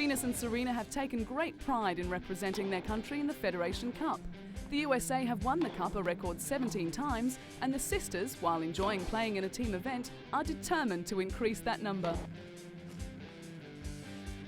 Venus and Serena have taken great pride in representing their country in the Federation Cup. The USA have won the Cup a record 17 times, and the sisters, while enjoying playing in a team event, are determined to increase that number.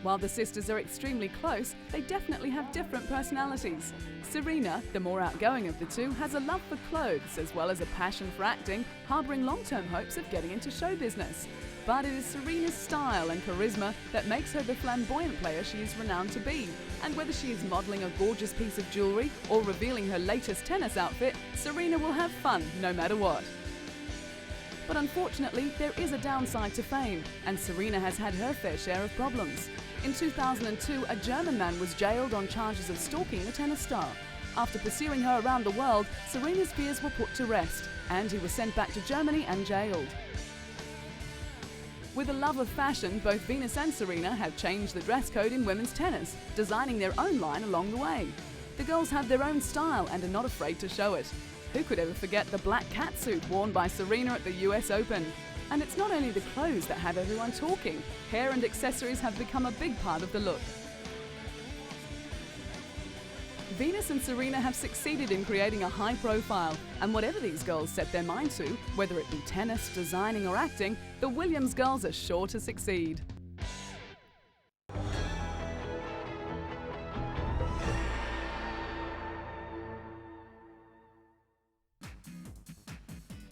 While the sisters are extremely close, they definitely have different personalities. Serena, the more outgoing of the two, has a love for clothes as well as a passion for acting, harbouring long-term hopes of getting into show business. But it is Serena's style and charisma that makes her the flamboyant player she is renowned to be. And whether she is modelling a gorgeous piece of jewellery or revealing her latest tennis outfit, Serena will have fun no matter what. But unfortunately, there is a downside to fame, and Serena has had her fair share of problems. In 2002, a German man was jailed on charges of stalking the tennis star. After pursuing her around the world, Serena's fears were put to rest, and he was sent back to Germany and jailed. With a love of fashion, both Venus and Serena have changed the dress code in women's tennis, designing their own line along the way. The girls have their own style and are not afraid to show it. Who could ever forget the black catsuit worn by Serena at the US Open? And it's not only the clothes that have everyone talking. Hair and accessories have become a big part of the look. Venus and Serena have succeeded in creating a high profile, and whatever these girls set their mind to, whether it be tennis, designing or acting, the Williams girls are sure to succeed.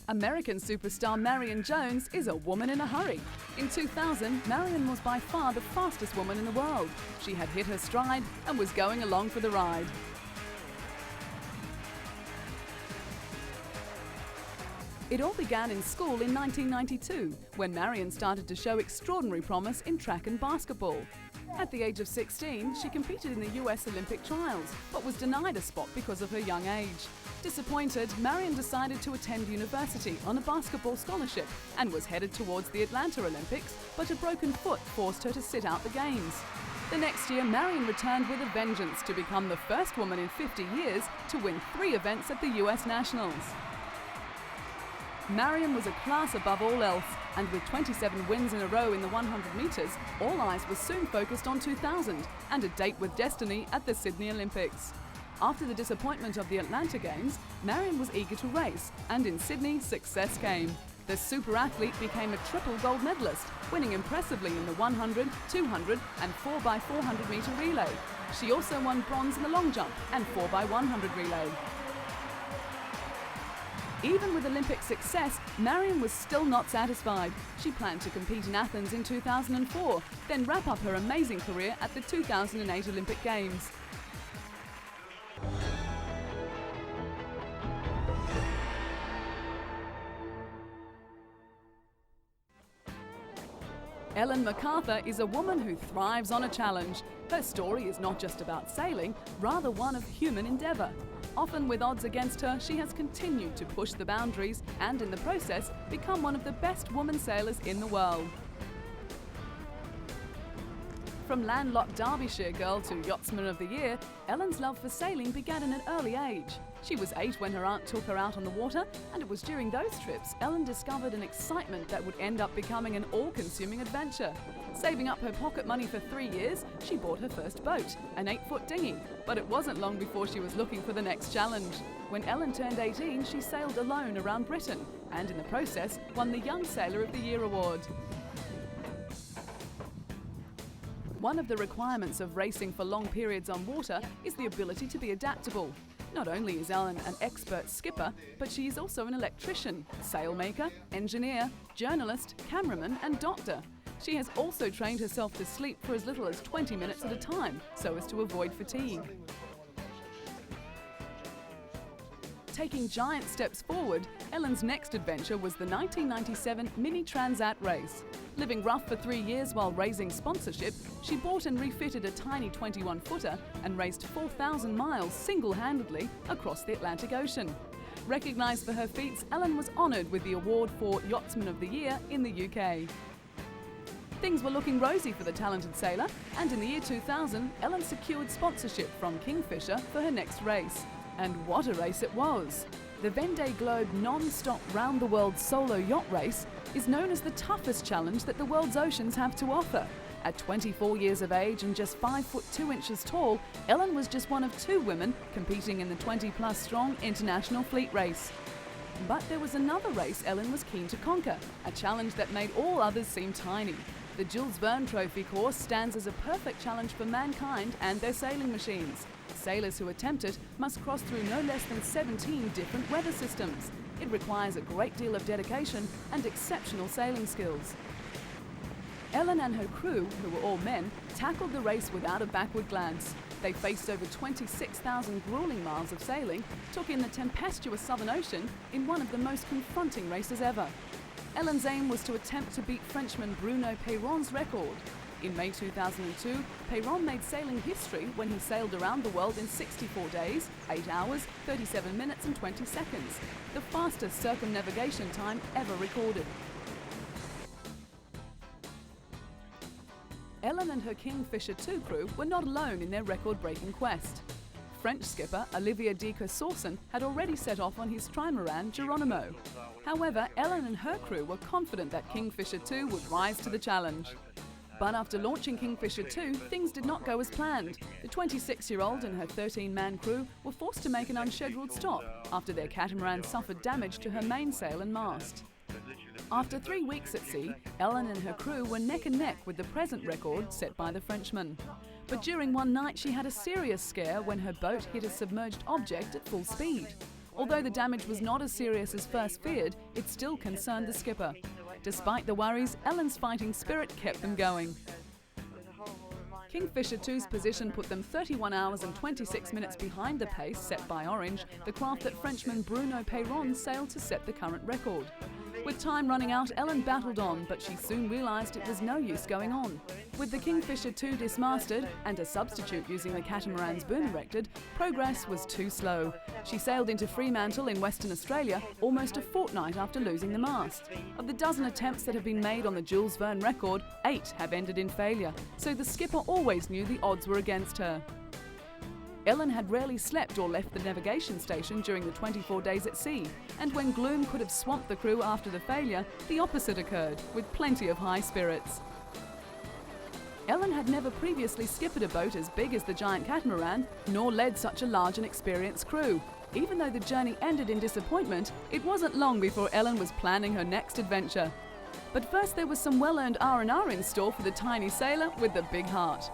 American superstar Marion Jones is a woman in a hurry. In 2000, Marion was by far the fastest woman in the world. She had hit her stride and was going along for the ride. It all began in school in 1992, when Marion started to show extraordinary promise in track and basketball. At the age of 16, she competed in the US Olympic trials, but was denied a spot because of her young age. Disappointed, Marion decided to attend university on a basketball scholarship and was headed towards the Atlanta Olympics, but a broken foot forced her to sit out the games. The next year, Marion returned with a vengeance to become the first woman in 50 years to win 3 events at the US Nationals. Marion was a class above all else, and with 27 wins in a row in the 100 metres, all eyes were soon focused on 2000 and a date with destiny at the Sydney Olympics. After the disappointment of the Atlanta Games, Marion was eager to race, and in Sydney, success came. The super athlete became a triple gold medalist, winning impressively in the 100, 200 and 4x400 metre relay. She also won bronze in the long jump and 4x100 relay. Even with Olympic success, Marion was still not satisfied. She planned to compete in Athens in 2004, then wrap up her amazing career at the 2008 Olympic Games. Ellen MacArthur is a woman who thrives on a challenge. Her story is not just about sailing, rather one of human endeavour. Often with odds against her, she has continued to push the boundaries and in the process become one of the best women sailors in the world. From landlocked Derbyshire girl to Yachtsman of the Year, Ellen's love for sailing began at an early age. She was 8 when her aunt took her out on the water, and it was during those trips Ellen discovered an excitement that would end up becoming an all-consuming adventure. Saving up her pocket money for 3 years, she bought her first boat, an 8-foot dinghy, but it wasn't long before she was looking for the next challenge. When Ellen turned 18, she sailed alone around Britain, and in the process won the Young Sailor of the Year award. One of the requirements of racing for long periods on water is the ability to be adaptable. Not only is Ellen an expert skipper, but she is also an electrician, sailmaker, engineer, journalist, cameraman and doctor. She has also trained herself to sleep for as little as 20 minutes at a time, so as to avoid fatigue. Taking giant steps forward, Ellen's next adventure was the 1997 Mini Transat race. Living rough for 3 years while raising sponsorship, she bought and refitted a tiny 21-footer and raced 4,000 miles single-handedly across the Atlantic Ocean. Recognised for her feats, Ellen was honoured with the award for Yachtsman of the Year in the UK. Things were looking rosy for the talented sailor, and in the year 2000, Ellen secured sponsorship from Kingfisher for her next race. And what a race it was! The Vendée Globe non-stop round-the-world solo yacht race is known as the toughest challenge that the world's oceans have to offer. At 24 years of age and just 5 foot 2 inches tall, Ellen was just one of 2 women competing in the 20-plus strong international fleet race. But there was another race Ellen was keen to conquer, a challenge that made all others seem tiny. The Jules Verne Trophy course stands as a perfect challenge for mankind and their sailing machines. Sailors who attempt it must cross through no less than 17 different weather systems. It requires a great deal of dedication and exceptional sailing skills. Ellen and her crew, who were all men, tackled the race without a backward glance. They faced over 26,000 grueling miles of sailing, took in the tempestuous Southern Ocean in one of the most confronting races ever. Ellen's aim was to attempt to beat Frenchman Bruno Peyron's record. In May 2002, Peyron made sailing history when he sailed around the world in 64 days, 8 hours, 37 minutes and 20 seconds, the fastest circumnavigation time ever recorded. Ellen and her Kingfisher 2 crew were not alone in their record-breaking quest. French skipper Olivier de Kersorsen had already set off on his trimaran Geronimo. However, Ellen and her crew were confident that Kingfisher 2 would rise to the challenge. But after launching Kingfisher 2, things did not go as planned. The 26-year-old and her 13-man crew were forced to make an unscheduled stop after their catamaran suffered damage to her mainsail and mast. After 3 weeks at sea, Ellen and her crew were neck and neck with the present record set by the Frenchman. But during one night she had a serious scare when her boat hit a submerged object at full speed. Although the damage was not as serious as first feared, it still concerned the skipper. Despite the worries, Ellen's fighting spirit kept them going. Kingfisher 2's position put them 31 hours and 26 minutes behind the pace set by Orange, the craft that Frenchman Bruno Peyron sailed to set the current record. With time running out, Ellen battled on, but she soon realised it was no use going on. With the Kingfisher 2 dismasted and a substitute using the catamaran's boom erected, progress was too slow. She sailed into Fremantle in Western Australia almost a fortnight after losing the mast. Of the dozen attempts that have been made on the Jules Verne record, 8 have ended in failure, so the skipper always knew the odds were against her. Ellen had rarely slept or left the navigation station during the 24 days at sea, and when gloom could have swamped the crew after the failure, the opposite occurred, with plenty of high spirits. Ellen had never previously skippered a boat as big as the giant catamaran, nor led such a large and experienced crew. Even though the journey ended in disappointment, it wasn't long before Ellen was planning her next adventure. But first there was some well-earned R&R in store for the tiny sailor with the big heart.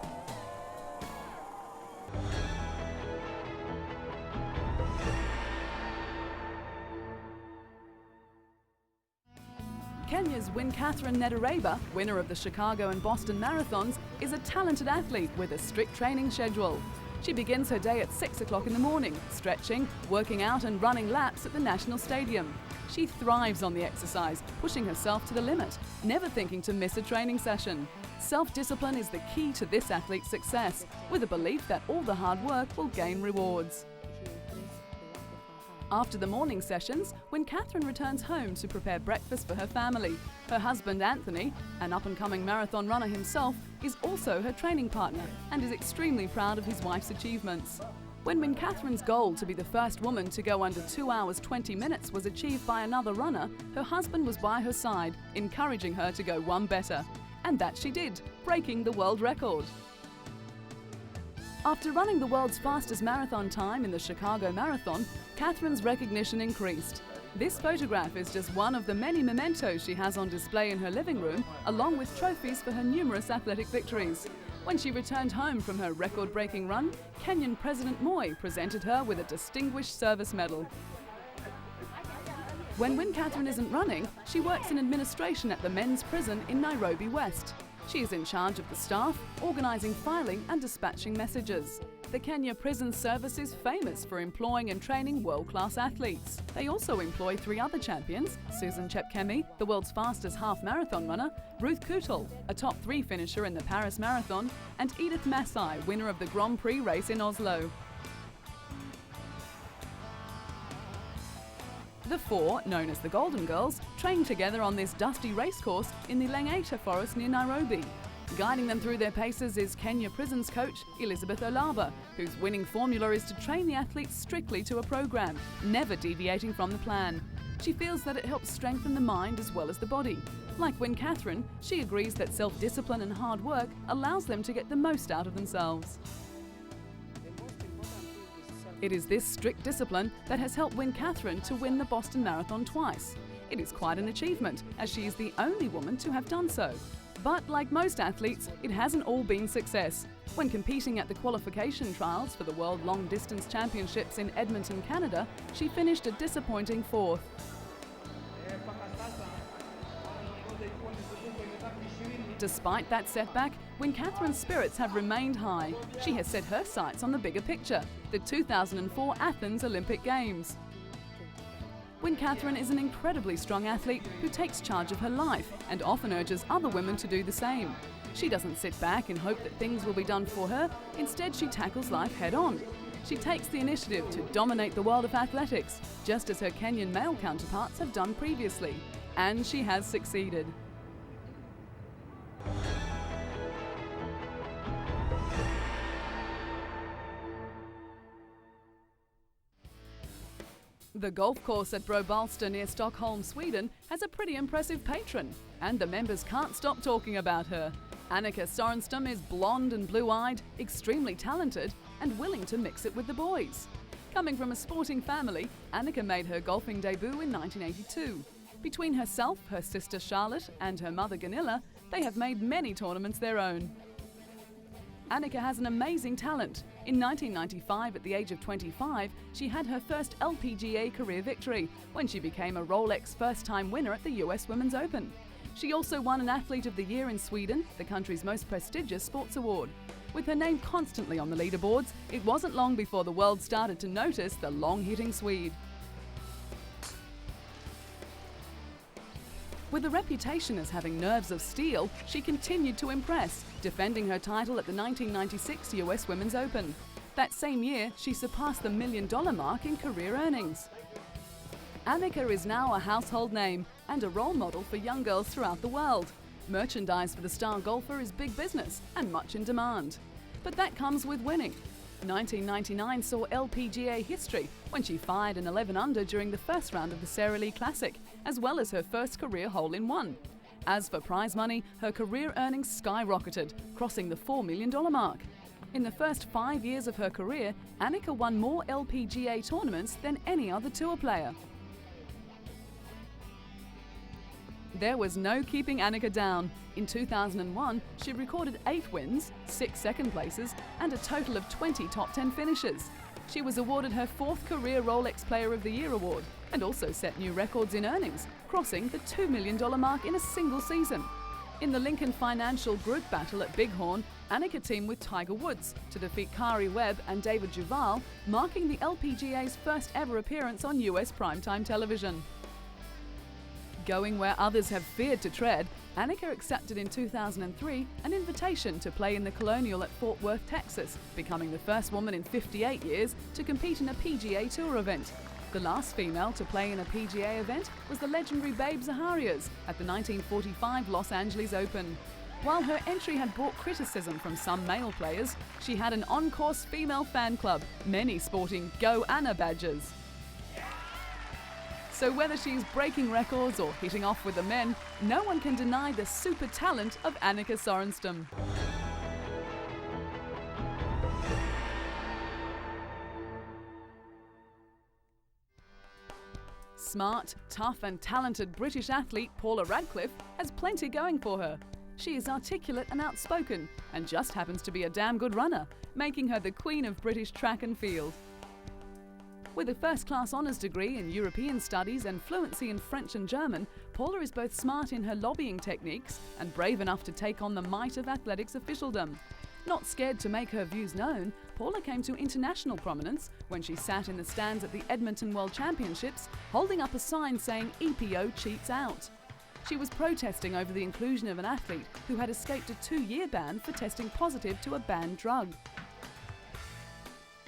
Kenya's Catherine Nedereba, winner of the Chicago and Boston marathons, is a talented athlete with a strict training schedule. She begins her day at 6 o'clock in the morning, stretching, working out and running laps at the National Stadium. She thrives on the exercise, pushing herself to the limit, never thinking to miss a training session. Self-discipline is the key to this athlete's success, with a belief that all the hard work will gain rewards. After the morning sessions, when Catherine returns home to prepare breakfast for her family, her husband Anthony, an up-and-coming marathon runner himself, is also her training partner and is extremely proud of his wife's achievements. When Catherine's goal to be the first woman to go under 2 hours 20 minutes was achieved by another runner, her husband was by her side, encouraging her to go one better. And that she did, breaking the world record. After running the world's fastest marathon time in the Chicago Marathon, Catherine's recognition increased. This photograph is just one of the many mementos she has on display in her living room, along with trophies for her numerous athletic victories. When she returned home from her record-breaking run, Kenyan President Moi presented her with a Distinguished Service Medal. When Catherine isn't running, she works in administration at the men's prison in Nairobi West. She is in charge of the staff, organising filing and dispatching messages. The Kenya Prison Service is famous for employing and training world-class athletes. They also employ 3 other champions, Susan Chepkemei, the world's fastest half-marathon runner, Ruth Kootal, a top 3 finisher in the Paris Marathon, and Edith Massai, winner of the Grand Prix race in Oslo. The 4, known as the Golden Girls, train together on this dusty racecourse in the Langata forest near Nairobi. Guiding them through their paces is Kenya Prisons coach Elizabeth Olava, whose winning formula is to train the athletes strictly to a program, never deviating from the plan. She feels that it helps strengthen the mind as well as the body. Like Wynne Catherine, she agrees that self-discipline and hard work allows them to get the most out of themselves. It is this strict discipline that has helped Wynne Catherine to win the Boston Marathon twice. It is quite an achievement, as she is the only woman to have done so. But like most athletes, it hasn't all been success. When competing at the qualification trials for the World Long Distance Championships in Edmonton, Canada, she finished a disappointing 4th. Despite that setback, Wynne Catherine's spirits have remained high. She has set her sights on the bigger picture, the 2004 Athens Olympic Games. Wynne Catherine is an incredibly strong athlete who takes charge of her life and often urges other women to do the same. She doesn't sit back and hope that things will be done for her. Instead, she tackles life head-on. She takes the initiative to dominate the world of athletics, just as her Kenyan male counterparts have done previously. And she has succeeded. The golf course at Brobalsta near Stockholm, Sweden has a pretty impressive patron, and the members can't stop talking about her. Annika Sorenstam is blonde and blue-eyed, extremely talented, and willing to mix it with the boys. Coming from a sporting family, Annika made her golfing debut in 1982. Between herself, her sister Charlotte, and her mother Gunilla, they have made many tournaments their own. Annika has an amazing talent. In 1995, at the age of 25, she had her first LPGA career victory when she became a Rolex first-time winner at the US Women's Open. She also won an Athlete of the Year in Sweden, the country's most prestigious sports award. With her name constantly on the leaderboards, it wasn't long before the world started to notice the long-hitting Swede. With a reputation as having nerves of steel, she continued to impress, defending her title at the 1996 US Women's Open. That same year, she surpassed the $1 million mark in career earnings. Annika is now a household name and a role model for young girls throughout the world. Merchandise for the star golfer is big business and much in demand. But that comes with winning. 1999 saw LPGA history when she fired an 11 under during the first round of the Sara Lee Classic, as well as her first career hole-in-one. As for prize money, her career earnings skyrocketed, crossing the $4 million mark. In the first 5 years of her career, Annika won more LPGA tournaments than any other tour player. There was no keeping Annika down. In 2001, she recorded 8 wins, 6 second places, and a total of 20 top 10 finishes. She was awarded her 4th career Rolex Player of the Year award and also set new records in earnings, crossing the $2 million mark in a single season. In the Lincoln Financial Group battle at Bighorn, Annika teamed with Tiger Woods to defeat Kari Webb and David Duval, marking the LPGA's first ever appearance on US primetime television. Going where others have feared to tread, Annika accepted in 2003 an invitation to play in the Colonial at Fort Worth, Texas, becoming the first woman in 58 years to compete in a PGA Tour event. The last female to play in a PGA event was the legendary Babe Zaharias at the 1945 Los Angeles Open. While her entry had brought criticism from some male players, she had an on-course female fan club, many sporting Go Anna badges. So whether she's breaking records or hitting off with the men, no one can deny the super talent of Annika Sorenstam. Smart, tough and talented British athlete Paula Radcliffe has plenty going for her. She is articulate and outspoken and just happens to be a damn good runner, making her the queen of British track and field. With a first-class honours degree in European studies and fluency in French and German, Paula is both smart in her lobbying techniques and brave enough to take on the might of athletics officialdom. Not scared to make her views known, Paula came to international prominence when she sat in the stands at the Edmonton World Championships, holding up a sign saying EPO cheats out. She was protesting over the inclusion of an athlete who had escaped a 2-year ban for testing positive to a banned drug.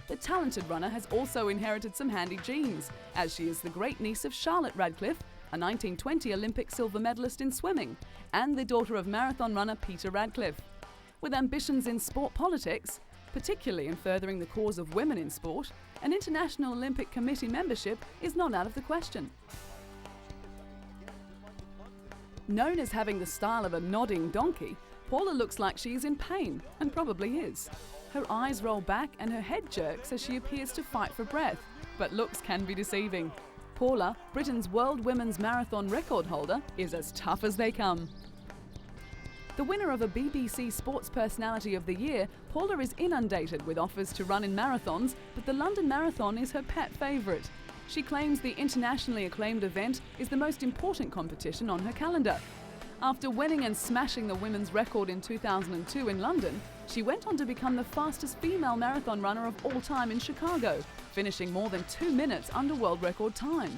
The talented runner has also inherited some handy genes, as she is the great niece of Charlotte Radcliffe, a 1920 Olympic silver medalist in swimming, and the daughter of marathon runner Peter Radcliffe. With ambitions in sport politics, particularly in furthering the cause of women in sport, an International Olympic Committee membership is not out of the question. Known as having the style of a nodding donkey, Paula looks like she is in pain, and probably is. Her eyes roll back and her head jerks as she appears to fight for breath, but looks can be deceiving. Paula, Britain's World Women's Marathon record holder, is as tough as they come. The winner of a BBC Sports Personality of the Year, Paula is inundated with offers to run in marathons, but the London Marathon is her pet favourite. She claims the internationally acclaimed event is the most important competition on her calendar. After winning and smashing the women's record in 2002 in London, she went on to become the fastest female marathon runner of all time in Chicago, finishing more than 2 minutes under world record time.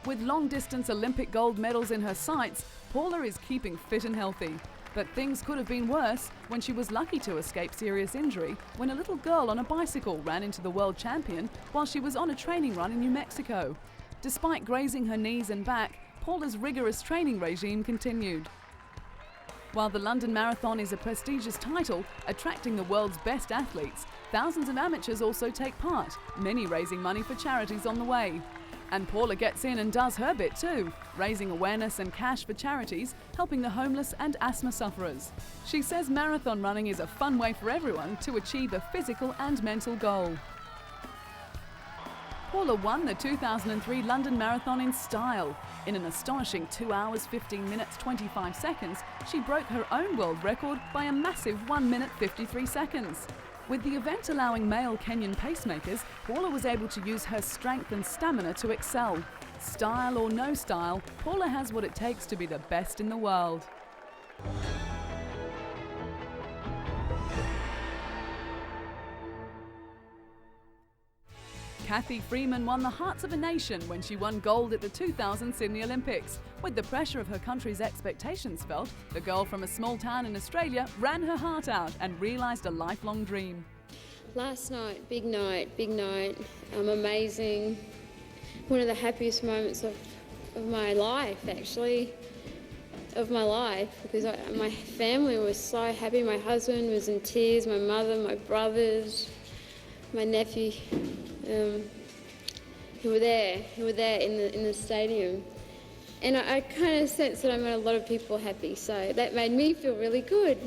With long-distance Olympic gold medals in her sights, Paula is keeping fit and healthy. But things could have been worse when she was lucky to escape serious injury when a little girl on a bicycle ran into the world champion while she was on a training run in New Mexico. Despite grazing her knees and back, Paula's rigorous training regime continued. While the London Marathon is a prestigious title, attracting the world's best athletes, thousands of amateurs also take part, many raising money for charities on the way. And Paula gets in and does her bit too, raising awareness and cash for charities, helping the homeless and asthma sufferers. She says marathon running is a fun way for everyone to achieve a physical and mental goal. Paula won the 2003 London Marathon in style. In an astonishing 2 hours, 15 minutes, 25 seconds, she broke her own world record by a massive 1 minute 53 seconds. With the event allowing male Kenyan pacemakers, Paula was able to use her strength and stamina to excel. Style or no style, Paula has what it takes to be the best in the world. Cathy Freeman won the hearts of a nation when she won gold at the 2000 Sydney Olympics. With the pressure of her country's expectations felt, the girl from a small town in Australia ran her heart out and realised a lifelong dream. Last night, big night, amazing. One of the happiest moments of my life, actually, because my family was so happy. My husband was in tears, my mother, my brothers, my nephew. Who were there in the stadium, and I kind of sensed that I made a lot of people happy, so that made me feel really good.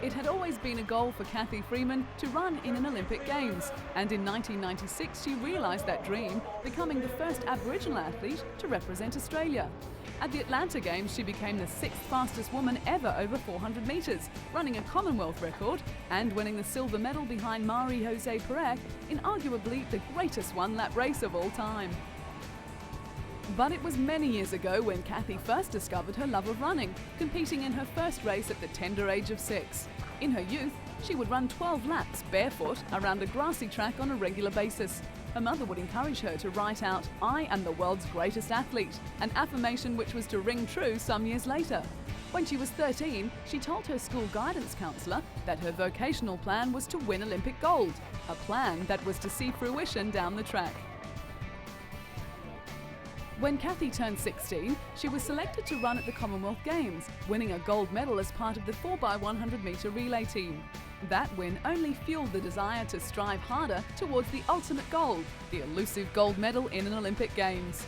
It had always been a goal for Cathy Freeman to run in an Olympic Games, and in 1996 she realised that dream, becoming the first Aboriginal athlete to represent Australia. At the Atlanta Games, she became the 6th fastest woman ever over 400 metres, running a Commonwealth record and winning the silver medal behind Marie-José Pérez in arguably the greatest one-lap race of all time. But it was many years ago when Cathy first discovered her love of running, competing in her first race at the tender age of 6. In her youth, she would run 12 laps barefoot around a grassy track on a regular basis. Her mother would encourage her to write out, "I am the world's greatest athlete," an affirmation which was to ring true some years later. When she was 13, she told her school guidance counsellor that her vocational plan was to win Olympic gold, a plan that was to see fruition down the track. When Cathy turned 16, she was selected to run at the Commonwealth Games, winning a gold medal as part of the 4x100 metre relay team. That win only fueled the desire to strive harder towards the ultimate goal, the elusive gold medal in an Olympic Games.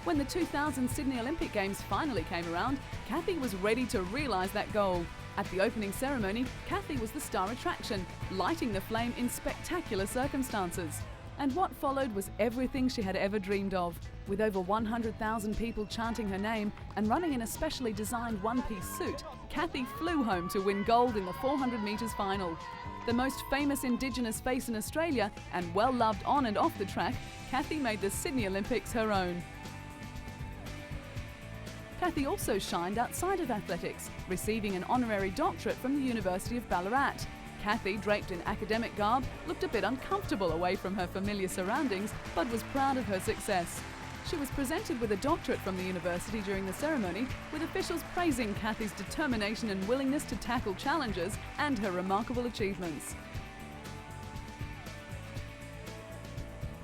When the 2000 Sydney Olympic Games finally came around, Cathy was ready to realise that goal. At the opening ceremony, Cathy was the star attraction, lighting the flame in spectacular circumstances. And what followed was everything she had ever dreamed of. With over 100,000 people chanting her name and running in a specially designed one-piece suit, Cathy flew home to win gold in the 400 metres final. The most famous Indigenous face in Australia and well-loved on and off the track, Cathy made the Sydney Olympics her own. Cathy also shined outside of athletics, receiving an honorary doctorate from the University of Ballarat. Cathy, draped in academic garb, looked a bit uncomfortable away from her familiar surroundings, but was proud of her success. She was presented with a doctorate from the university during the ceremony, with officials praising Cathy's determination and willingness to tackle challenges and her remarkable achievements.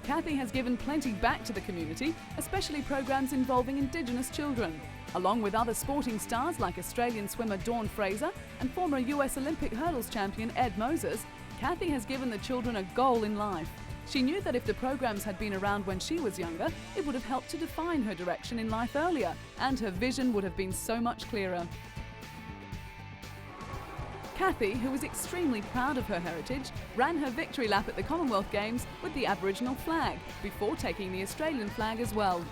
Cathy has given plenty back to the community, especially programs involving Indigenous children. Along with other sporting stars like Australian swimmer Dawn Fraser and former US Olympic hurdles champion Ed Moses, Cathy has given the children a goal in life. She knew that if the programs had been around when she was younger, it would have helped to define her direction in life earlier, and her vision would have been so much clearer. Kathy, who was extremely proud of her heritage, ran her victory lap at the Commonwealth Games with the Aboriginal flag, before taking the Australian flag as well.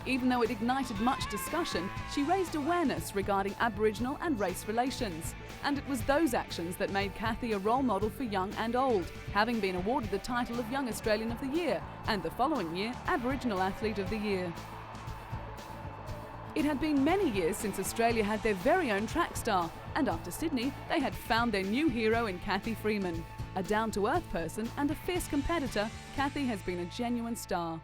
Even though it ignited much discussion, she raised awareness regarding Aboriginal and race relations. And it was those actions that made Kathy a role model for young and old, having been awarded the title of Young Australian of the Year, and the following year, Aboriginal Athlete of the Year. It had been many years since Australia had their very own track star, and after Sydney, they had found their new hero in Kathy Freeman. A down-to-earth person and a fierce competitor, Kathy has been a genuine star.